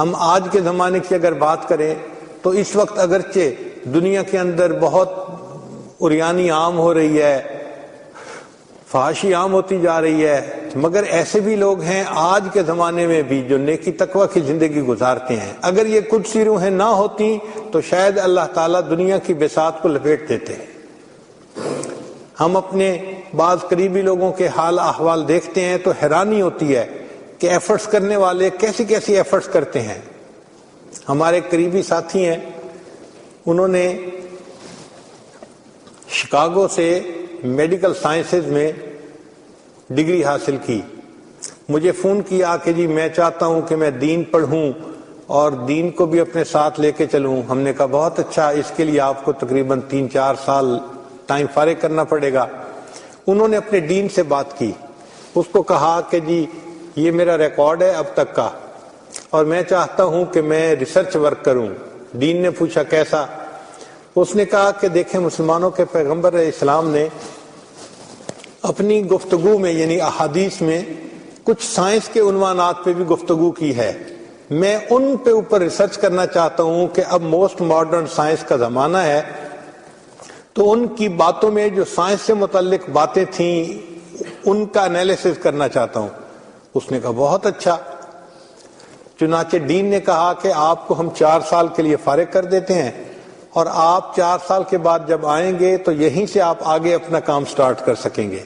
ہم آج کے زمانے کی اگر بات کریں تو اس وقت اگرچہ دنیا کے اندر بہت عریانی عام ہو رہی ہے، فحاشی عام ہوتی جا رہی ہے، مگر ایسے بھی لوگ ہیں آج کے زمانے میں بھی جو نیکی تقوی کی زندگی گزارتے ہیں۔ اگر یہ قدسی روحیں نہ ہوتی تو شاید اللہ تعالیٰ دنیا کی بساط کو لپیٹ دیتے ہیں۔ ہم اپنے بعض قریبی لوگوں کے حال احوال دیکھتے ہیں تو حیرانی ہوتی ہے کہ ایفرٹس کرنے والے کیسی کیسی ایفرٹس کرتے ہیں۔ ہمارے قریبی ساتھی ہیں، انہوں نے شکاگو سے میڈیکل سائنسز میں ڈگری حاصل کی، مجھے فون کیا کہ جی میں چاہتا ہوں کہ میں دین پڑھوں اور دین کو بھی اپنے ساتھ لے کے چلوں۔ ہم نے کہا بہت اچھا، اس کے لیے آپ کو تقریباً 3-4 سال ٹائم فارغ کرنا پڑے گا۔ انہوں نے اپنے ڈین سے بات کی، اس کو کہا کہ جی یہ میرا ریکارڈ ہے اب تک کا اور میں چاہتا ہوں کہ میں ریسرچ ورک کروں۔ ڈین نے پوچھا کیسا؟ اس نے کہا کہ دیکھیں مسلمانوں کے پیغمبر علیہ السلام نے اپنی گفتگو میں یعنی احادیث میں کچھ سائنس کے عنوانات پہ بھی گفتگو کی ہے، میں ان پہ اوپر ریسرچ کرنا چاہتا ہوں کہ اب موسٹ ماڈرن سائنس کا زمانہ ہے تو ان کی باتوں میں جو سائنس سے متعلق باتیں تھیں ان کا انالیسس کرنا چاہتا ہوں۔ اس نے کہا بہت اچھا۔ چنانچہ ڈین نے کہا کہ آپ کو ہم 4 سال کے لیے فارغ کر دیتے ہیں اور آپ 4 سال کے بعد جب آئیں گے تو یہیں سے آپ آگے اپنا کام سٹارٹ کر سکیں گے۔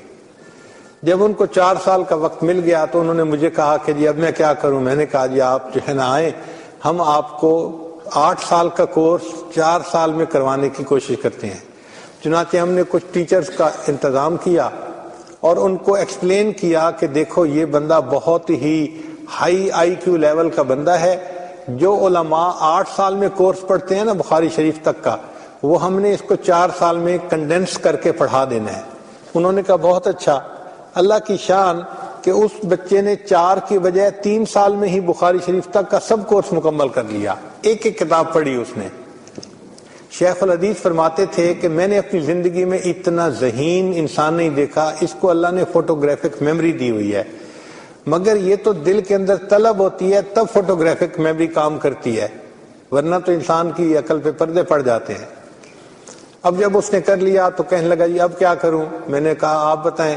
جب ان کو 4 سال کا وقت مل گیا تو انہوں نے مجھے کہا کہ جی اب میں کیا کروں؟ میں نے کہا جی آپ جو ہے نا آئیں، ہم آپ کو 8 سال کا کورس 4 سال میں کروانے کی کوشش کرتے ہیں۔ چنانچہ ہم نے کچھ ٹیچرز کا انتظام کیا اور ان کو ایکسپلین کیا کہ دیکھو یہ بندہ بہت ہی ہائی آئی کیو لیول کا بندہ ہے، جو علماء 8 سال میں کورس پڑھتے ہیں نا بخاری شریف تک کا، وہ ہم نے اس کو 4 سال میں کنڈینس کر کے پڑھا دینا ہے۔ انہوں نے کہا بہت اچھا۔ اللہ کی شان کہ اس بچے نے 4 کی بجائے 3 سال میں ہی بخاری شریف تک کا سب کورس مکمل کر لیا، ایک ایک کتاب پڑھی اس نے۔ شیخ الحدیث فرماتے تھے کہ میں نے اپنی زندگی میں اتنا ذہین انسان نہیں دیکھا، اس کو اللہ نے فوٹوگرافک میموری دی ہوئی ہے، مگر یہ تو دل کے اندر طلب ہوتی ہے تب فوٹوگرافک میموری کام کرتی ہے، ورنہ تو انسان کی عقل پہ پردے پڑ جاتے ہیں۔ اب جب اس نے کر لیا تو کہنے لگا جی اب کیا کروں؟ میں نے کہا آپ بتائیں۔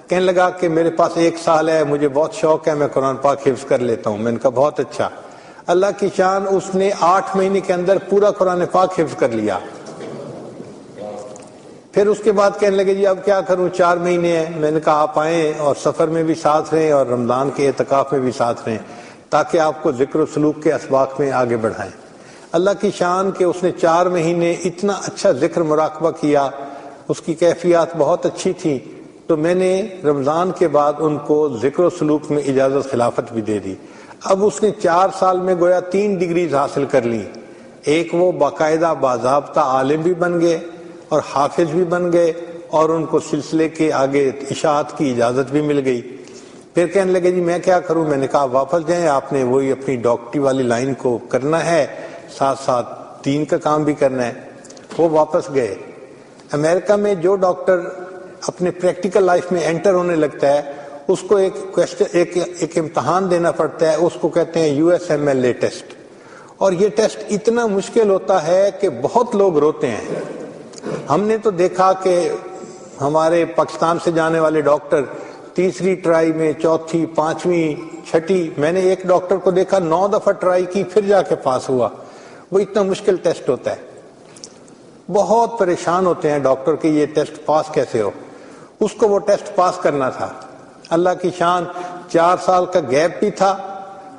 کہنے لگا کہ میرے پاس 1 سال ہے، مجھے بہت شوق ہے، میں قرآن پاک حفظ کر لیتا ہوں۔ میں نے کہا بہت اچھا۔ اللہ کی شان اس نے 8 مہینے کے اندر پورا قرآن پاک حفظ کر لیا۔ پھر اس کے بعد کہنے لگے جی اب کیا کروں؟ 4 مہینے ہیں۔ میں نے کہا آپ آئیں اور سفر میں بھی ساتھ رہیں اور رمضان کے اعتکاف میں بھی ساتھ رہیں تاکہ آپ کو ذکر و سلوک کے اسباق میں آگے بڑھائیں۔ اللہ کی شان کہ اس نے 4 مہینے اتنا اچھا ذکر مراقبہ کیا، اس کی کیفیات بہت اچھی تھی، تو میں نے رمضان کے بعد ان کو ذکر و سلوک میں اجازت خلافت بھی دے دی۔ اب اس نے 4 سال میں گویا 3 ڈگریز حاصل کر لی، ایک وہ باقاعدہ باضابطہ عالم بھی بن گئے اور حافظ بھی بن گئے اور ان کو سلسلے کے آگے اشاعت کی اجازت بھی مل گئی۔ پھر کہنے لگے جی میں کیا کروں؟ میں نے کہا واپس جائیں، آپ نے وہی اپنی ڈاکٹری والی لائن کو کرنا ہے، ساتھ ساتھ دین کا کام بھی کرنا ہے۔ وہ واپس گئے۔ امریکہ میں جو ڈاکٹر اپنے پریکٹیکل لائف میں انٹر ہونے لگتا ہے اس کو ایک امتحان دینا پڑتا ہے، اس کو کہتے ہیں USMLE ٹیسٹ، اور یہ ٹیسٹ اتنا مشکل ہوتا ہے کہ بہت لوگ روتے ہیں۔ ہم نے تو دیکھا کہ ہمارے پاکستان سے جانے والے ڈاکٹر 3ری ٹرائی میں، 4تھی، 5ویں، 6ٹھی، میں نے ایک ڈاکٹر کو دیکھا 9 دفعہ ٹرائی کی پھر جا کے پاس ہوا۔ وہ اتنا مشکل ٹیسٹ ہوتا ہے، بہت پریشان ہوتے ہیں ڈاکٹر کہ یہ ٹیسٹ پاس کیسے ہو۔ اس کو وہ ٹیسٹ پاس کرنا تھا۔ اللہ کی شان 4 سال کا گیپ بھی تھا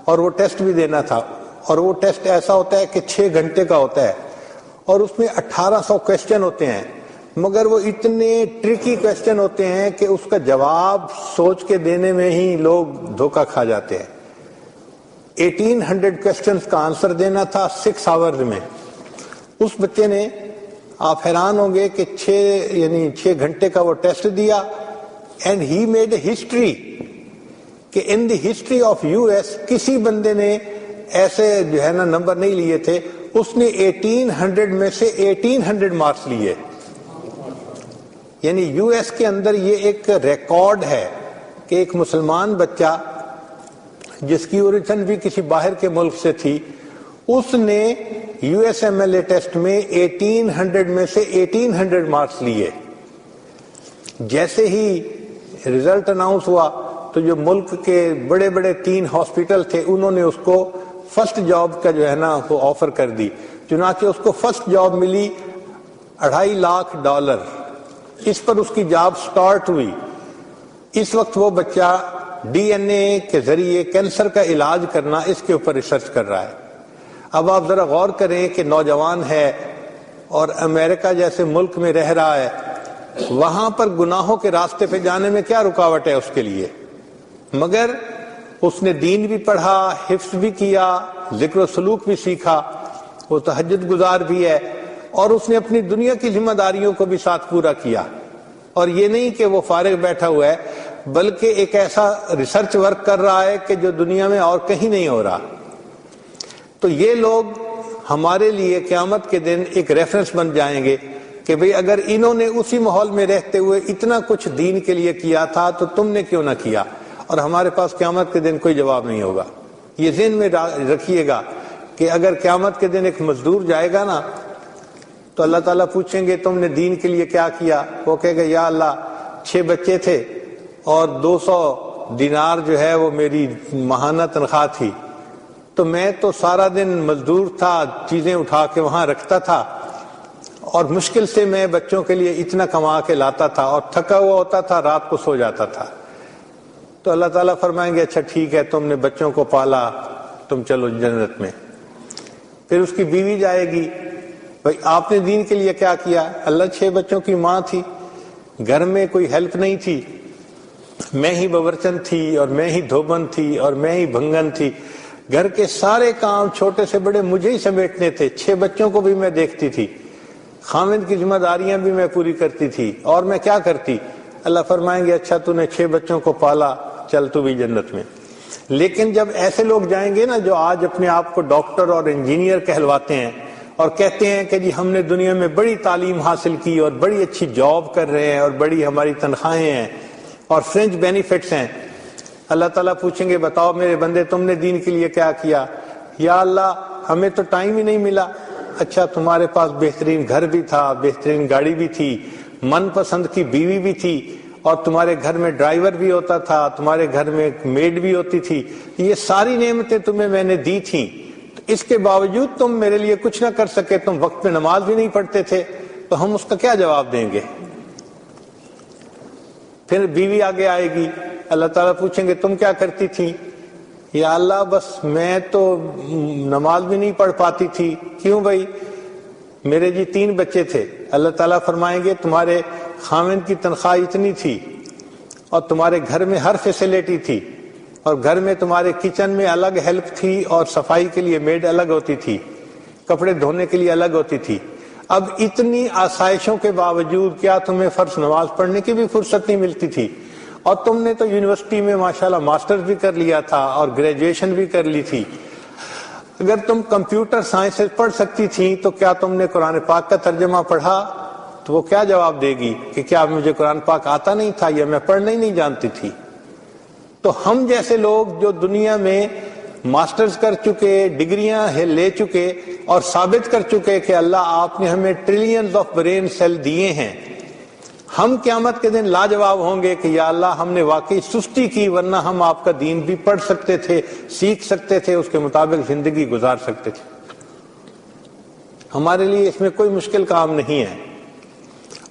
اور وہ ٹیسٹ بھی دینا تھا، اور وہ ٹیسٹ ایسا ہوتا ہے کہ 6 گھنٹے کا ہوتا ہے اور اس میں 1800 کویسچن ہوتے ہیں، مگر وہ اتنے ٹرکی کویسچن ہوتے ہیں کہ اس کا جواب سوچ کے دینے میں ہی لوگ دھوکہ کھا جاتے ہیں۔ 1800 کویسچنز کا آنسر دینا تھا 6 آورز میں۔ اس بچے نے، آپ حیران ہوں گے کہ 6 گھنٹے کا وہ ٹیسٹ دیا، and he made a history کہ ان دی ہسٹری آف US کسی بندے نے ایسے جو ہے نا نمبر نہیں لیے تھے۔ اس نے 1800 میں سے 1800 مارکس لیے، یعنی US کے اندر یہ ایک ریکارڈ ہے کہ ایک مسلمان بچہ جس کی اوریجن بھی کسی باہر کے ملک سے تھی، اس نے USMLE ٹیسٹ میں 1800 میں سے 1800 مارکس لیے۔ جیسے ہی رزلٹ اناؤنس ہوا تو جو ملک کے بڑے بڑے 3 ہاسپٹل تھے انہوں نے اس کو فرسٹ جاب کا جو ہے نا وہ آفر کر دی، چنانچہ اس کو فرسٹ جاب ملی $2.5 لاکھ۔ اس پر اس کی جاب سٹارٹ ہوئی۔ اس وقت وہ بچہ DNA کے ذریعے کینسر کا علاج کرنا، اس کے اوپر ریسرچ کر رہا ہے۔ اب آپ ذرا غور کریں کہ نوجوان ہے اور امریکہ جیسے ملک میں رہ رہا ہے، وہاں پر گناہوں کے راستے پہ جانے میں کیا رکاوٹ ہے اس کے لیے؟ مگر اس نے دین بھی پڑھا، حفظ بھی کیا، ذکر و سلوک بھی سیکھا، وہ تہجد گزار بھی ہے، اور اس نے اپنی دنیا کی ذمہ داریوں کو بھی ساتھ پورا کیا۔ اور یہ نہیں کہ وہ فارغ بیٹھا ہوا ہے، بلکہ ایک ایسا ریسرچ ورک کر رہا ہے کہ جو دنیا میں اور کہیں نہیں ہو رہا۔ تو یہ لوگ ہمارے لیے قیامت کے دن ایک ریفرنس بن جائیں گے کہ بھئی اگر انہوں نے اسی ماحول میں رہتے ہوئے اتنا کچھ دین کے لیے کیا تھا تو تم نے کیوں نہ کیا؟ اور ہمارے پاس قیامت کے دن کوئی جواب نہیں ہوگا۔ یہ ذہن میں رکھیے گا کہ اگر قیامت کے دن ایک مزدور جائے گا نا تو اللہ تعالیٰ پوچھیں گے تم نے دین کے لیے کیا کیا؟ وہ کہے گا یا اللہ 6 بچے تھے اور 200 دینار جو ہے وہ میری ماہانہ تنخواہ تھی، تو میں تو سارا دن مزدور تھا، چیزیں اٹھا کے وہاں رکھتا تھا، اور مشکل سے میں بچوں کے لیے اتنا کما کے لاتا تھا، اور تھکا ہوا ہوتا تھا، رات کو سو جاتا تھا۔ تو اللہ تعالیٰ فرمائیں گے اچھا ٹھیک ہے، تم نے بچوں کو پالا، تم چلو جنت میں۔ پھر اس کی بیوی جائے گی، بھائی آپ نے دین کے لیے کیا کیا؟ اللہ 6 بچوں کی ماں تھی، گھر میں کوئی ہیلپ نہیں تھی، میں ہی باورچن تھی، اور میں ہی دھوبن تھی، اور میں ہی بھنگن تھی، گھر کے سارے کام چھوٹے سے بڑے مجھے ہی سمیٹنے تھے، 6 بچوں کو بھی میں دیکھتی تھی، خاوند کی ذمہ داریاں بھی میں پوری کرتی تھی، اور میں کیا کرتی؟ اللہ فرمائیں گے اچھا تو نے 6 بچوں کو پالا، چل تو بھی جنت میں۔ لیکن جب ایسے لوگ جائیں گے نا جو آج اپنے آپ کو ڈاکٹر اور انجینئر کہلواتے ہیں اور کہتے ہیں کہ جی ہم نے دنیا میں بڑی تعلیم حاصل کی اور بڑی اچھی جاب کر رہے ہیں اور بڑی ہماری تنخواہیں ہیں اور فرنچ بینیفٹس ہیں، اللہ تعالیٰ پوچھیں گے بتاؤ میرے بندے تم نے دین کے لیے کیا کیا؟ یا اللہ ہمیں تو ٹائم ہی نہیں ملا۔ اچھا تمہارے پاس بہترین گھر بھی تھا، بہترین گاڑی بھی تھی، من پسند کی بیوی بھی تھی، اور تمہارے گھر میں ڈرائیور بھی ہوتا تھا، تمہارے گھر میں میڈ بھی ہوتی تھی، یہ ساری نعمتیں تمہیں میں نے دی تھیں، تو اس کے باوجود تم میرے لیے کچھ نہ کر سکے، تم وقت پہ نماز بھی نہیں پڑھتے تھے، تو ہم اس کا کیا جواب دیں گے؟ پھر بیوی آگے آئے گی، اللہ تعالیٰ پوچھیں گے تم کیا کرتی تھی؟ یا اللہ بس میں تو نماز بھی نہیں پڑھ پاتی تھی۔ کیوں بھائی؟ میرے جی 3 بچے تھے۔ اللہ تعالیٰ فرمائیں گے تمہارے خاوند کی تنخواہ اتنی تھی اور تمہارے گھر میں ہر فیسلٹی تھی، اور گھر میں تمہارے کچن میں الگ ہیلپ تھی، اور صفائی کے لیے میڈ الگ ہوتی تھی، کپڑے دھونے کے لیے الگ ہوتی تھی، اب اتنی آسائشوں کے باوجود کیا تمہیں فرض نماز پڑھنے کی بھی فرصت نہیں ملتی تھی؟ اور تم نے تو یونیورسٹی میں ماشاءاللہ ماسٹرز بھی کر لیا تھا اور گریجویشن بھی کر لی تھی، اگر تم کمپیوٹر سائنسز پڑھ سکتی تھی تو کیا تم نے قرآن پاک کا ترجمہ پڑھا؟ تو وہ کیا جواب دے گی کہ کیا مجھے قرآن پاک آتا نہیں تھا یا میں پڑھنا ہی نہیں جانتی تھی؟ تو ہم جیسے لوگ جو دنیا میں ماسٹرز کر چکے، ڈگریاں لے چکے اور ثابت کر چکے کہ اللہ آپ نے ہمیں ٹریلینز آف برین سیل دیے ہیں، ہم قیامت کے دن لاجواب ہوں گے کہ یا اللہ ہم نے واقعی سستی کی، ورنہ ہم آپ کا دین بھی پڑھ سکتے تھے، سیکھ سکتے تھے، اس کے مطابق زندگی گزار سکتے تھے۔ ہمارے لیے اس میں کوئی مشکل کام نہیں ہے،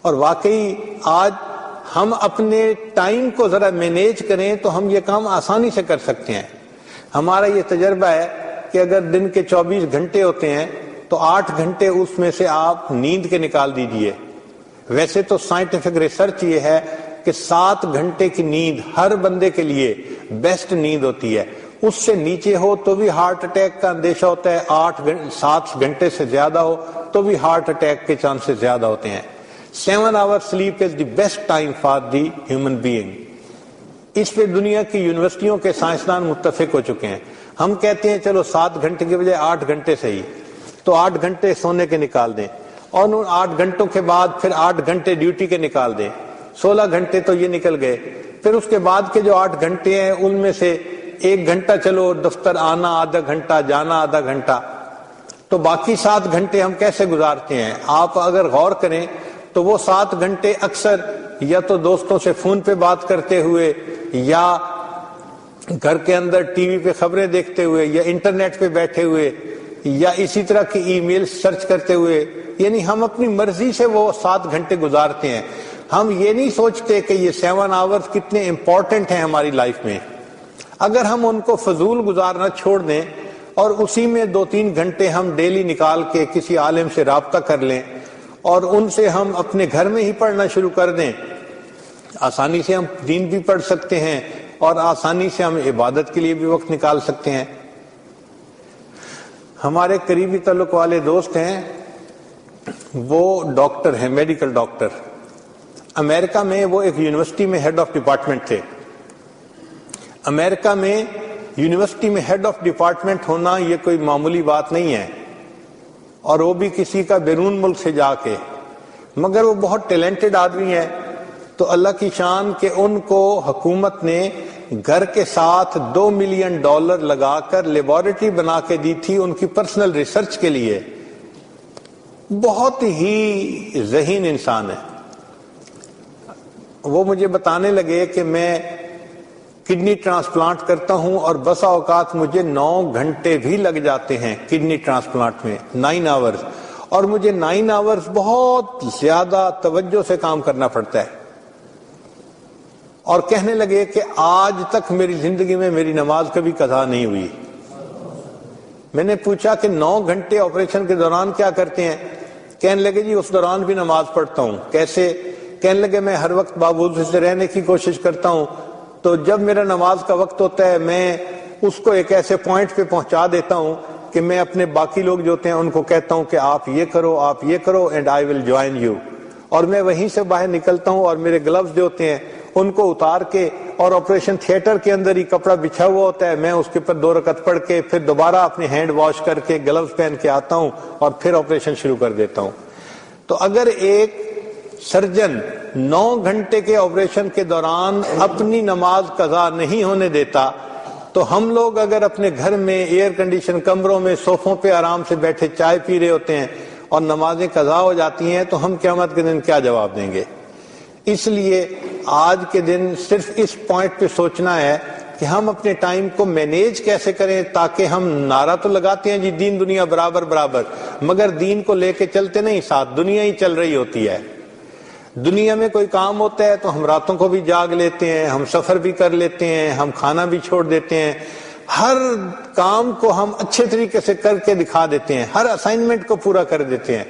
اور واقعی آج ہم اپنے ٹائم کو ذرا مینیج کریں تو ہم یہ کام آسانی سے کر سکتے ہیں۔ ہمارا یہ تجربہ ہے کہ اگر دن کے 24 گھنٹے ہوتے ہیں تو 8 گھنٹے اس میں سے آپ نیند کے نکال دیجئے۔ ویسے تو سائنٹیفک ریسرچ یہ ہے کہ 7 گھنٹے کی نیند ہر بندے کے لیے بیسٹ نیند ہوتی ہے، اس سے نیچے ہو تو بھی ہارٹ اٹیک کا اندیشہ ہوتا ہے، 7 گھنٹے سے زیادہ ہو تو بھی ہارٹ اٹیک کے چانسز زیادہ ہوتے ہیں۔ 7 hours sleep is the best time for the human being۔ اس پہ دنیا کی یونیورسٹیوں کے سائنسدان متفق ہو چکے ہیں۔ ہم کہتے ہیں چلو 7 گھنٹے کے بجائے 8 گھنٹے صحیح، تو 8 گھنٹے سونے کے نکال دیں، اور ان 8 گھنٹوں کے بعد پھر 8 گھنٹے ڈیوٹی کے نکال دیں، 16 گھنٹے تو یہ نکل گئے۔ پھر اس کے بعد کے جو 8 گھنٹے ہیں ان میں سے 1 گھنٹہ چلو دفتر آنا آدھا گھنٹہ، جانا آدھا گھنٹہ، تو باقی 7 گھنٹے ہم کیسے گزارتے ہیں؟ آپ اگر غور کریں تو وہ 7 گھنٹے اکثر یا تو دوستوں سے فون پہ بات کرتے ہوئے، یا گھر کے اندر ٹی وی پہ خبریں دیکھتے ہوئے، یا انٹرنیٹ پہ بیٹھے ہوئے، یا اسی طرح کی ای میل سرچ کرتے ہوئے، یعنی ہم اپنی مرضی سے وہ 7 گھنٹے گزارتے ہیں۔ ہم یہ نہیں سوچتے کہ یہ 7 آورز کتنے امپورٹنٹ ہیں ہماری لائف میں۔ اگر ہم ان کو فضول گزارنا چھوڑ دیں اور اسی میں 2-3 گھنٹے ہم ڈیلی نکال کے کسی عالم سے رابطہ کر لیں اور ان سے ہم اپنے گھر میں ہی پڑھنا شروع کر دیں، آسانی سے ہم دین بھی پڑھ سکتے ہیں اور آسانی سے ہم عبادت کے لیے بھی وقت نکال سکتے ہیں۔ ہمارے قریبی تعلق والے دوست ہیں، وہ ڈاکٹر ہیں، میڈیکل ڈاکٹر۔ امریکہ میں وہ ایک یونیورسٹی میں ہیڈ آف ڈپارٹمنٹ تھے۔ امریکہ میں یونیورسٹی میں ہیڈ آف ڈپارٹمنٹ ہونا یہ کوئی معمولی بات نہیں ہے، اور وہ بھی کسی کا بیرون ملک سے جا کے، مگر وہ بہت ٹیلنٹڈ آدمی ہے۔ تو اللہ کی شان کہ ان کو حکومت نے گھر کے ساتھ $2 ملین لگا کر لیبارٹری بنا کے دی تھی ان کی پرسنل ریسرچ کے لیے۔ بہت ہی ذہین انسان ہے۔ وہ مجھے بتانے لگے کہ میں کڈنی ٹرانسپلانٹ کرتا ہوں اور بسا اوقات مجھے 9 گھنٹے بھی لگ جاتے ہیں کڈنی ٹرانسپلانٹ میں، 9 آورز، اور مجھے 9 آورز بہت زیادہ توجہ سے کام کرنا پڑتا ہے۔ اور کہنے لگے کہ آج تک میری زندگی میں میری نماز کبھی قضا نہیں ہوئی۔ میں نے پوچھا کہ 9 گھنٹے آپریشن کے دوران کیا کرتے ہیں؟ کہنے لگے جی اس دوران بھی نماز پڑھتا ہوں۔ کیسے؟ کہنے لگے میں ہر وقت باوضو سے رہنے کی کوشش کرتا ہوں، تو جب میرا نماز کا وقت ہوتا ہے میں اس کو ایک ایسے پوائنٹ پہ پہنچا دیتا ہوں کہ میں اپنے باقی لوگ جو ہوتے ہیں ان کو کہتا ہوں کہ آپ یہ کرو، آپ یہ کرو، and I will join you, اور میں وہیں سے باہر نکلتا ہوں اور میرے گلوز جو ہوتے ہیں ان کو اتار کے، اور آپریشن تھیٹر کے اندر ہی کپڑا بچھا ہوا ہوتا ہے، میں اس کے اوپر 2 رکعت پڑھ کے پھر دوبارہ اپنے ہینڈ واش کر کے گلوز پہن کے آتا ہوں اور پھر آپریشن شروع کر دیتا ہوں۔ تو اگر ایک سرجن 9 گھنٹے کے آپریشن کے دوران اپنی نماز قضا نہیں ہونے دیتا، تو ہم لوگ اگر اپنے گھر میں ایئر کنڈیشن کمروں میں صوفوں پہ آرام سے بیٹھے چائے پی رہے ہوتے ہیں اور نمازیں قضا ہو جاتی ہیں، تو ہم قیامت کے دن کیا جواب دیں گے؟ اس لیے آج کے دن صرف اس پوائنٹ پہ سوچنا ہے کہ ہم اپنے ٹائم کو مینیج کیسے کریں، تاکہ ہم نعرہ تو لگاتے ہیں جی دین دنیا برابر برابر، مگر دین کو لے کے چلتے نہیں، ساتھ دنیا ہی چل رہی ہوتی ہے۔ دنیا میں کوئی کام ہوتا ہے تو ہم راتوں کو بھی جاگ لیتے ہیں، ہم سفر بھی کر لیتے ہیں، ہم کھانا بھی چھوڑ دیتے ہیں، ہر کام کو ہم اچھے طریقے سے کر کے دکھا دیتے ہیں، ہر اسائنمنٹ کو پورا کر دیتے ہیں۔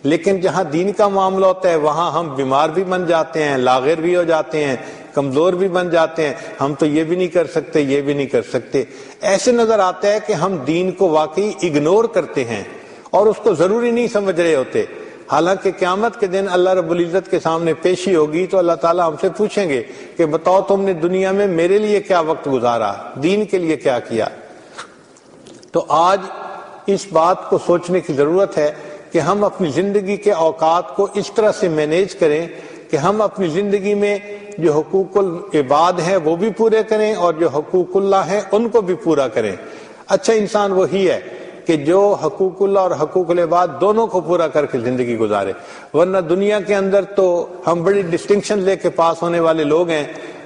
لیکن جہاں دین کا معاملہ ہوتا ہے وہاں ہم بیمار بھی بن جاتے ہیں، لاغر بھی ہو جاتے ہیں، کمزور بھی بن جاتے ہیں، ہم تو یہ بھی نہیں کر سکتے، یہ بھی نہیں کر سکتے۔ ایسے نظر آتا ہے کہ ہم دین کو واقعی اگنور کرتے ہیں اور اس کو ضروری نہیں سمجھ رہے ہوتے، حالانکہ قیامت کے دن اللہ رب العزت کے سامنے پیشی ہوگی تو اللہ تعالیٰ ہم سے پوچھیں گے کہ بتاؤ تم نے دنیا میں میرے لیے کیا وقت گزارا، دین کے لیے کیا کیا۔ تو آج اس بات کو سوچنے کی ضرورت ہے کہ ہم اپنی زندگی کے اوقات کو اس طرح سے مینیج کریں کہ ہم اپنی زندگی میں جو حقوق العباد ہیں وہ بھی پورے کریں اور جو حقوق اللہ ہیں ان کو بھی پورا کریں۔ اچھا انسان وہی ہے کہ جو حقوق اللہ اور حقوق العباد دونوں کو پورا کر کے زندگی گزارے، ورنہ دنیا کے اندر تو ہم بڑی ڈسٹنکشن لے کے پاس ہونے والے لوگ ہیں،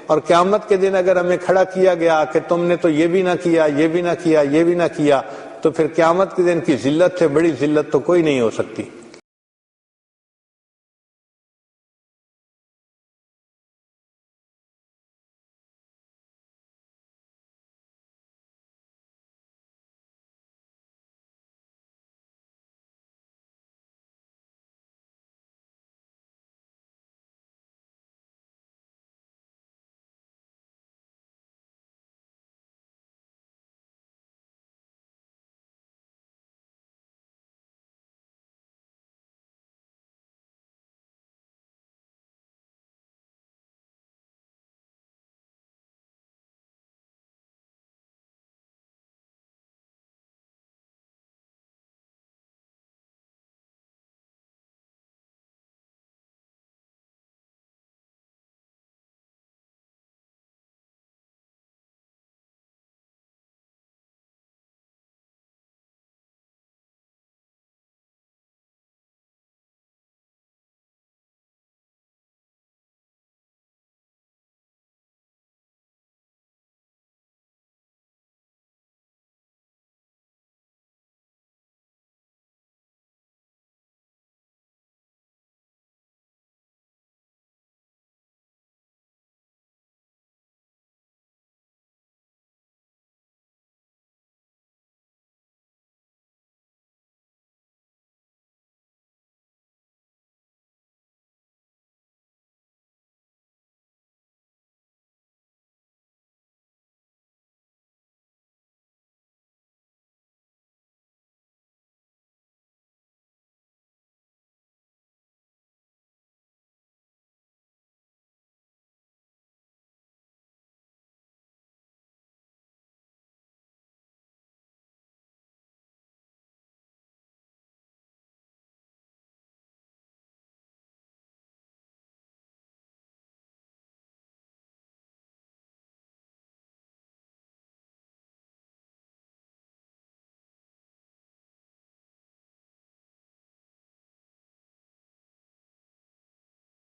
اور قیامت کے دن اگر ہمیں کھڑا کیا گیا کہ تم نے تو یہ بھی نہ کیا، یہ بھی نہ کیا، یہ بھی نہ کیا، تو پھر قیامت کے دن کی ذلت سے بڑی ذلت تو کوئی نہیں ہو سکتی۔